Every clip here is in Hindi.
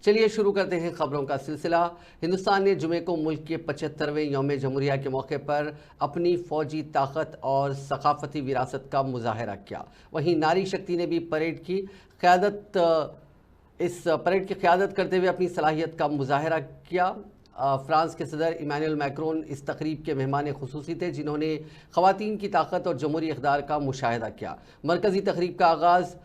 चलिए शुरू करते हैं खबरों का सिलसिला। हिंदुस्तान ने जुमे को मुल्क के 75वें यौम जमहूरिया के मौके पर अपनी फौजी ताकत और सकाफती विरासत का मुजाहरा किया। वहीं नारी शक्ति ने भी इस परेड की क़यादत करते हुए अपनी सलाहियत का मुजाहरा किया। फ्रांस के सदर इमानुएल मैक्रोन इस तकरीब के मेहमान खुसूसी थे, जिन्होंने ख़वातीन की ताकत और जमहूरी इक़्तिदार का मुशाहिदा किया। मरकज़ी तकरीब का आगाज़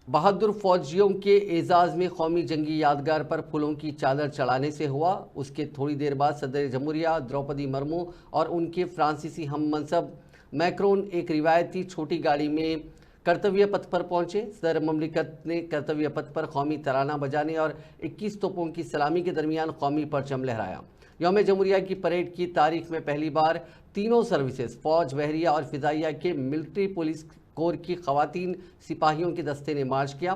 बहादुर फौजियों के एजाज़ में कौमी जंगी यादगार पर फूलों की चादर चढ़ाने से हुआ। उसके थोड़ी देर बाद सदर जमहूरिया द्रौपदी मुर्मू और उनके फ्रांसीसी हम मनसब मैक्रोन एक रिवायती छोटी गाड़ी में कर्तव्य पथ पर पहुंचे। सदर ममलिकत ने कर्तव्य पथ पर कौमी तराना बजाने और 21 तोपों की सलामी के दरमियान कौमी परचम लहराया। यौम जमहूरिया की परेड की तारीख में पहली बार तीनों सर्विसेज फौज, बहरिया और फ़िज़ाइया के मिलिट्री पुलिस कोर की ख़वातीन सिपाहियों के दस्ते ने मार्च किया।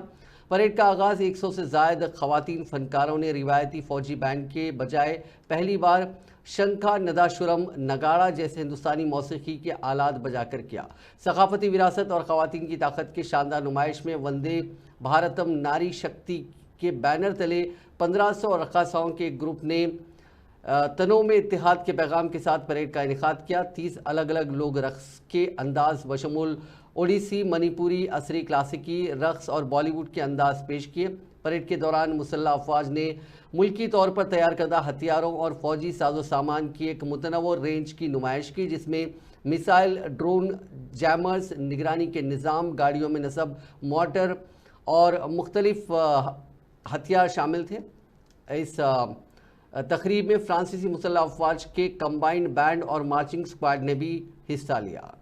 परेड का आगाज़ 100 से ज़ायद ख़वातीन फ़नकारों ने रिवायती फ़ौजी बैंड के बजाय पहली बार शंखा, नदाशुरम, नगाड़ा जैसे हिंदुस्तानी मौसीकी के आलात बजाकर किया। सकाफती विरासत और ख़वातीन की ताकत की शानदार नुमाइश में वंदे भारतम नारी शक्ति के बैनर तले 1500 रक़ासाओं के एक ग्रुप ने तनों में इत्तेहाद के पैगाम के साथ परेड का इनेकाद किया। 30 अलग अलग लोग रक़्स के अंदाज बशमूल ओडिसी, मणिपुरी, असरी, क्लासिकी रक़्स और बॉलीवुड के अंदाज पेश किए। परेड के दौरान मुसल्लह अफवाज ने मुल्की तौर पर तैयार करदा हथियारों और फौजी साजो सामान की एक मुतनव्वो रेंज की नुमाइश की, जिसमें मिसाइल, ड्रोन, जैमर्स, निगरानी के निज़ाम, गाड़ियों में नस्ब मोटर और मुख्तलिफ हथियार शामिल थे। इस तकरीब में फ्रांसीसी मुसल्लह अफवाज के कंबाइंड बैंड और मार्चिंग स्क्वाड ने भी हिस्सा लिया।